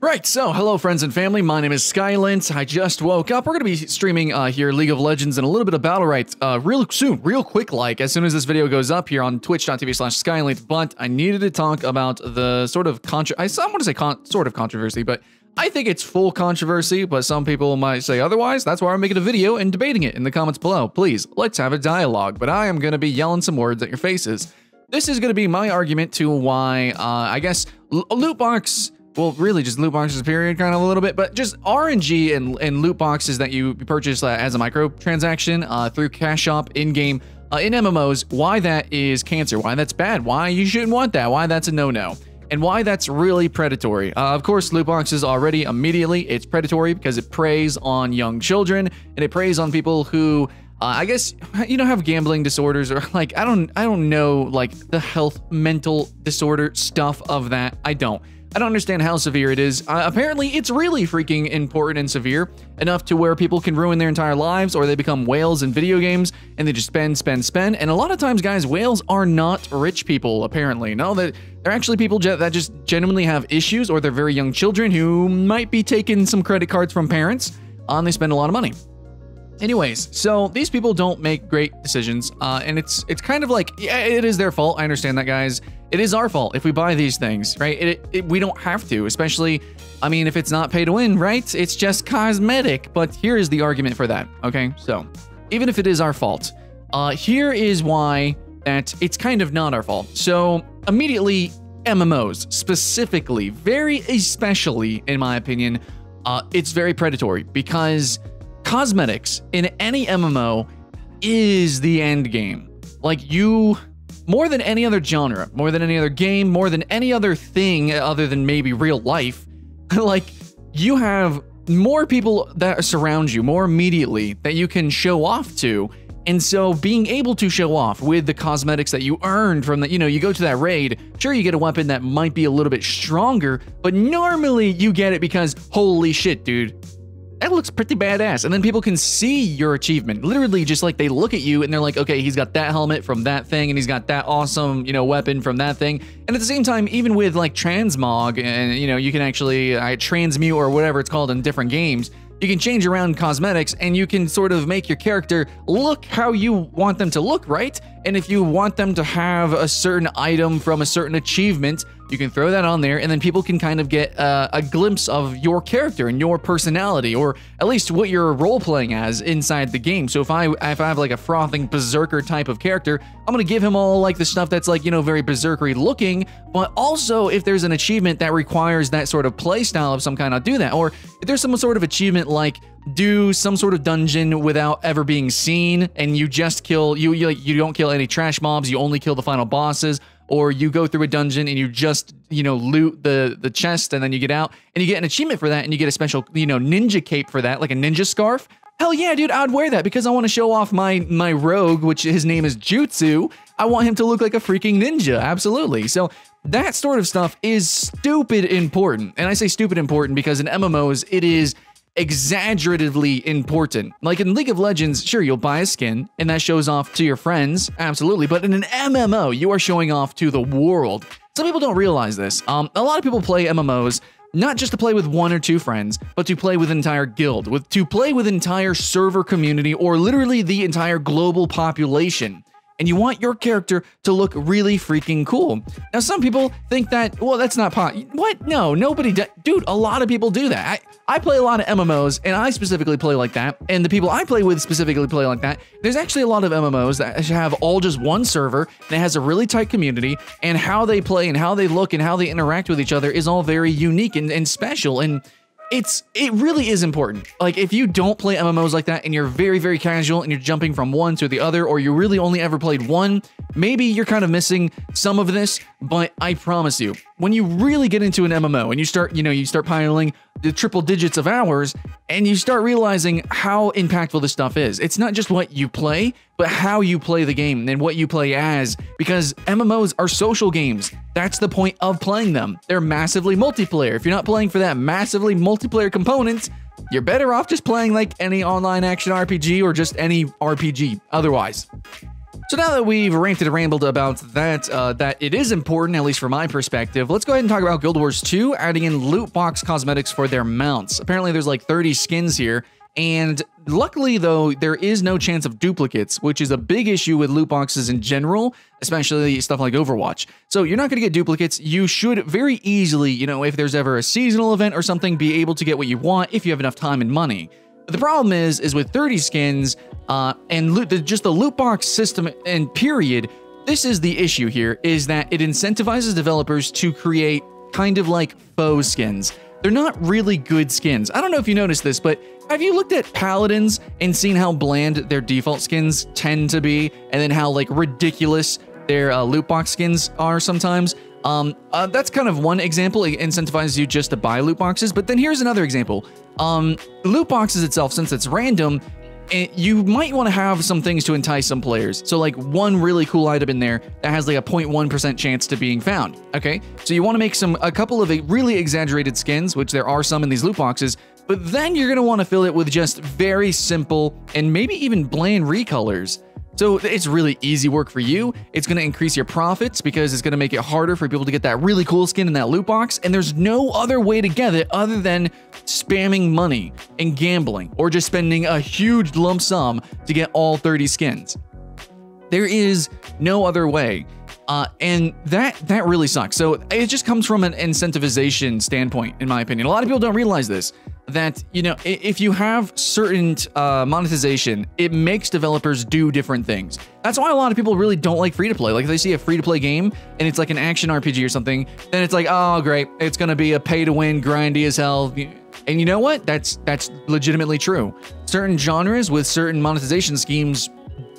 Right, so hello friends and family, my name is Skylent. I just woke up. We're going to be streaming here League of Legends and a little bit of Battle Rights real soon, real quick, like as soon as this video goes up here on twitch.tv/Skylent. But I needed to talk about the sort of I want to say sort of controversy, but I think it's full controversy, but some people might say otherwise. That's why I'm making a video and debating it in the comments below. Please, let's have a dialogue, but I am going to be yelling some words at your faces. This is going to be my argument to why, I guess, loot box... Well, really just loot boxes period, kind of a little bit, but just RNG and loot boxes that you purchase as a microtransaction through Cash Shop in-game in MMOs, why that is cancer, why that's bad, why you shouldn't want that, why that's a no-no, and why that's really predatory. Of course, loot boxes already immediately, it's predatory because it preys on young children, and it preys on people who I guess, you know, have gambling disorders or like, I don't know, like the mental disorder stuff of that. I don't understand how severe it is. Apparently, it's really freaking important and severe enough to where people can ruin their entire lives or they become whales in video games and they just spend. And a lot of times, guys, whales are not rich people, apparently. No, they're actually people that just genuinely have issues or they're very young children who might be taking some credit cards from parents and they spend a lot of money. Anyways, so these people don't make great decisions, and it's kind of like, yeah, it is their fault. I understand that, guys. It is our fault if we buy these things, right? We don't have to, especially, I mean, if it's not pay to win, right? It's just cosmetic, but here is the argument for that, okay? So, even if it is our fault, here is why that it's kind of not our fault. So, immediately, MMOs, specifically, very especially, in my opinion, it's very predatory because cosmetics in any MMO is the end game. Like more than any other genre, more than any other game, more than any other thing other than maybe real life, like you have more people that surround you more immediately that you can show off to. And so being able to show off with the cosmetics that you earned from the, you go to that raid, sure, you get a weapon that might be a little bit stronger, but normally you get it because holy shit, dude, that looks pretty badass. And then people can see your achievement. Literally, just like they look at you and they're like, okay, he's got that helmet from that thing and he's got that awesome, weapon from that thing. And at the same time, even with like transmog and, you can actually transmute or whatever it's called in different games, you can change around cosmetics and you can sort of make your character look how you want them to look, right? And if you want them to have a certain item from a certain achievement, you can throw that on there and then people can kind of get a glimpse of your character and your personality, or at least what you're role-playing as inside the game. So if I have like a frothing berserker type of character, I'm gonna give him all like the stuff that's like, very berserkery looking, but also if there's an achievement that requires that sort of play style of some kind, I'll do that. Or if there's some sort of achievement like do some sort of dungeon without ever being seen and you just kill, you don't kill any trash mobs, you only kill the final bosses, or you go through a dungeon and you just, loot the chest and then you get out and you get an achievement for that and you get a special, ninja cape for that, like a ninja scarf. Hell yeah, dude, I'd wear that because I want to show off my rogue, which his name is Jutsu. I want him to look like a freaking ninja, absolutely. So that sort of stuff is stupid important. And I say stupid important because in MMOs, it is exaggeratedly important. Like in League of Legends, sure, you'll buy a skin and that shows off to your friends, absolutely, but in an MMO, you are showing off to the world. Some people don't realize this. A lot of people play MMOs not just to play with one or two friends, but to play with an entire guild, to play with an entire server community, or literally the entire global population. And you want your character to look really freaking cool. Now, some people think that, well, that's not what? No, nobody dude, a lot of people do that. I play a lot of MMOs, and I specifically play like that, and the people I play with specifically play like that. There's actually a lot of MMOs that have all just one server, and it has a really tight community, and how they play, and how they look, and how they interact with each other is all very unique and special, and it really is important. Like, if you don't play MMOs like that and you're very, very casual and you're jumping from one to the other, or you really only ever played one, maybe you're kind of missing some of this, but I promise you, when you really get into an MMO and you start piling the triple digits of hours and you start realizing how impactful this stuff is. It's not just what you play, but how you play the game and what you play as, because MMOs are social games. That's the point of playing them. They're massively multiplayer. If you're not playing for that massively multiplayer component, you're better off just playing like any online action RPG or just any RPG otherwise. So now that we've ranted and rambled about that, that it is important, at least from my perspective, let's go ahead and talk about Guild Wars 2 adding in loot box cosmetics for their mounts. Apparently there's like 30 skins here, and luckily though, there is no chance of duplicates, which is a big issue with loot boxes in general, especially stuff like Overwatch. So you're not going to get duplicates. You should very easily, you know, if there's ever a seasonal event or something, be able to get what you want if you have enough time and money. But the problem is with 30 skins and just the loot box system and period, this is the issue here, is that it incentivizes developers to create kind of like faux skins. They're not really good skins. I don't know if you noticed this, but have you looked at Paladins and seen how bland their default skins tend to be, and then how like ridiculous their loot box skins are sometimes? That's kind of one example. It incentivizes you just to buy loot boxes. But then here's another example. Loot boxes itself, since it's random, you might want to have some things to entice some players. So like one really cool item in there that has like a 0.1% chance to being found. Okay, so you want to make a couple of really exaggerated skins, which there are some in these loot boxes. But then you're going to want to fill it with just very simple and maybe even bland recolors. So it's really easy work for you. It's going to increase your profits because it's going to make it harder for people to get that really cool skin in that loot box. And there's no other way to get it other than spamming money and gambling, or just spending a huge lump sum to get all 30 skins. There is no other way. And that really sucks. So it just comes from an incentivization standpoint, in my opinion. A lot of people don't realize this, that, you know, if you have certain monetization, it makes developers do different things. That's why a lot of people really don't like free-to-play. Like if they see a free-to-play game and it's like an action RPG or something, then it's like, oh, great, it's going to be a pay-to-win, grindy as hell. And you know what? That's legitimately true. Certain genres with certain monetization schemes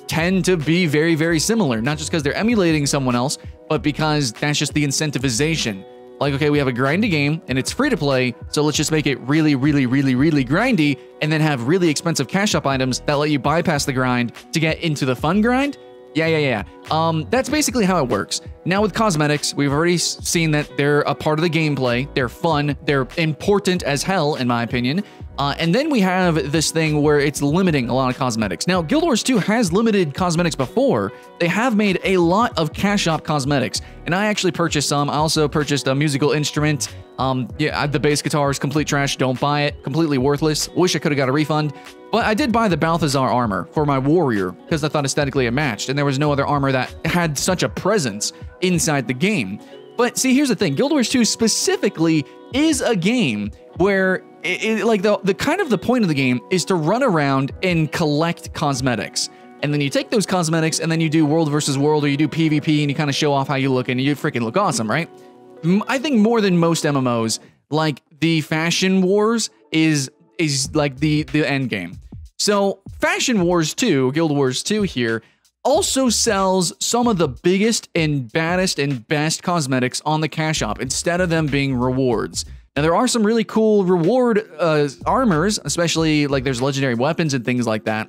tend to be very, very similar, not just because they're emulating someone else, but because that's just the incentivization. Like, okay, we have a grindy game and it's free to play, so let's just make it really, really, really, really grindy, and then have really expensive cash up items that let you bypass the grind to get into the fun grind. Yeah. That's basically how it works. Now with cosmetics, we've already seen that they're a part of the gameplay. They're fun. They're important as hell, in my opinion. And then we have this thing where it's limiting a lot of cosmetics. Now, Guild Wars 2 has limited cosmetics before. They have made a lot of cash shop cosmetics, and I actually purchased some. I also purchased a musical instrument. Yeah, the bass guitar is complete trash. Don't buy it. Completely worthless. Wish I could have got a refund. But I did buy the Balthazar armor for my warrior because I thought aesthetically it matched, and there was no other armor that had such a presence inside the game. But see, here's the thing. Guild Wars 2 specifically is a game where like the kind of the point of the game is to run around and collect cosmetics. And then you take those cosmetics and then you do world versus world, or you do PvP, and you kind of show off how you look, and you freaking look awesome, right? I think more than most MMOs, like the Fashion Wars is like the end game. So Fashion Wars 2, Guild Wars 2 here, also sells some of the biggest and baddest and best cosmetics on the cash shop instead of them being rewards. Now, there are some really cool reward armors, especially like there's legendary weapons and things like that.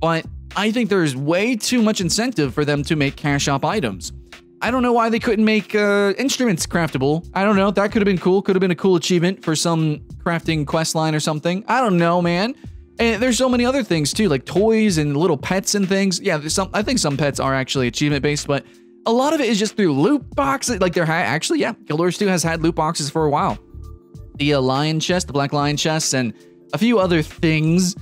But I think there's way too much incentive for them to make cash shop items. I don't know why they couldn't make instruments craftable. I don't know. That could have been cool. Could have been a cool achievement for some crafting quest line or something. I don't know, man. And there's so many other things too, like toys and little pets and things. Yeah, I think some pets are actually achievement based, but a lot of it is just through loot boxes. Like actually, yeah, Guild Wars 2 has had loot boxes for a while. The lion chest, the black lion chests, and a few other things.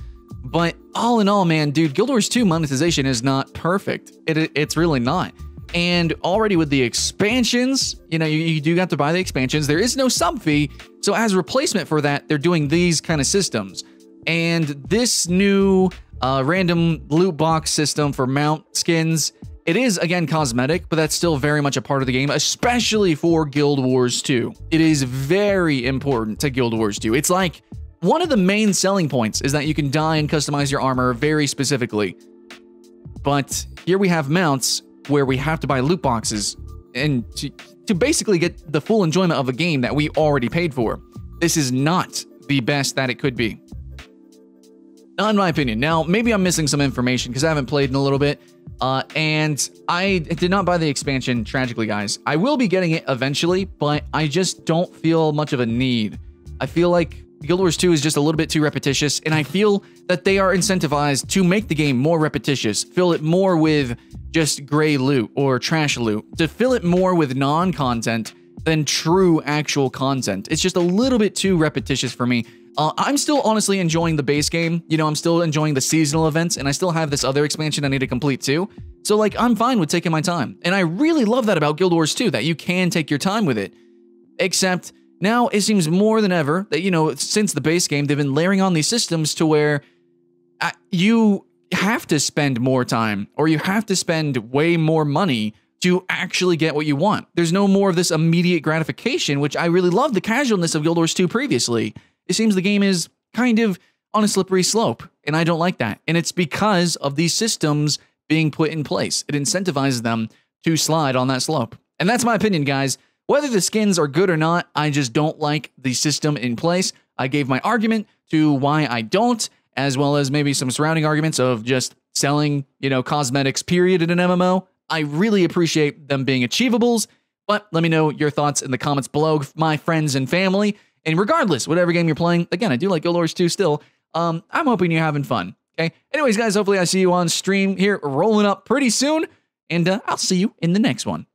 But all in all, man, dude, Guild Wars 2 monetization is not perfect. It's really not. And already with the expansions, you know, you do have to buy the expansions. There is no sub fee. So as replacement for that, they're doing these kind of systems. And this new random loot box system for mount skins, it is, again, cosmetic, but that's still very much a part of the game, especially for Guild Wars 2. It is very important to Guild Wars 2. It's like one of the main selling points is that you can dye and customize your armor very specifically. But here we have mounts where we have to buy loot boxes and to basically get the full enjoyment of a game that we already paid for. This is not the best that it could be. Not in my opinion. Now, maybe I'm missing some information because I haven't played in a little bit. And I did not buy the expansion, tragically, guys. I will be getting it eventually, but I just don't feel much of a need. I feel like Guild Wars 2 is just a little bit too repetitious, and I feel that they are incentivized to make the game more repetitious, fill it more with just gray loot or trash loot, to fill it more with non-content than true actual content. It's just a little bit too repetitious for me. I'm still honestly enjoying the base game. You know, I'm still enjoying the seasonal events, and I still have this other expansion I need to complete too. So like, I'm fine with taking my time. And I really love that about Guild Wars 2, that you can take your time with it. Except now it seems more than ever that, you know, since the base game, they've been layering on these systems to where you have to spend more time, or you have to spend way more money to actually get what you want. There's no more of this immediate gratification, which I really love the casualness of Guild Wars 2 previously. It seems the game is kind of on a slippery slope, and I don't like that. And it's because of these systems being put in place. It incentivizes them to slide on that slope. And that's my opinion, guys. Whether the skins are good or not, I just don't like the system in place. I gave my argument to why I don't, as well as maybe some surrounding arguments of just selling, you know, cosmetics, period, in an MMO. I really appreciate them being achievables, but let me know your thoughts in the comments below, my friends and family. And regardless, whatever game you're playing, again, I do like Guild Wars 2 still. I'm hoping you're having fun. Okay. Anyways, guys, hopefully I see you on stream here rolling up pretty soon, and I'll see you in the next one.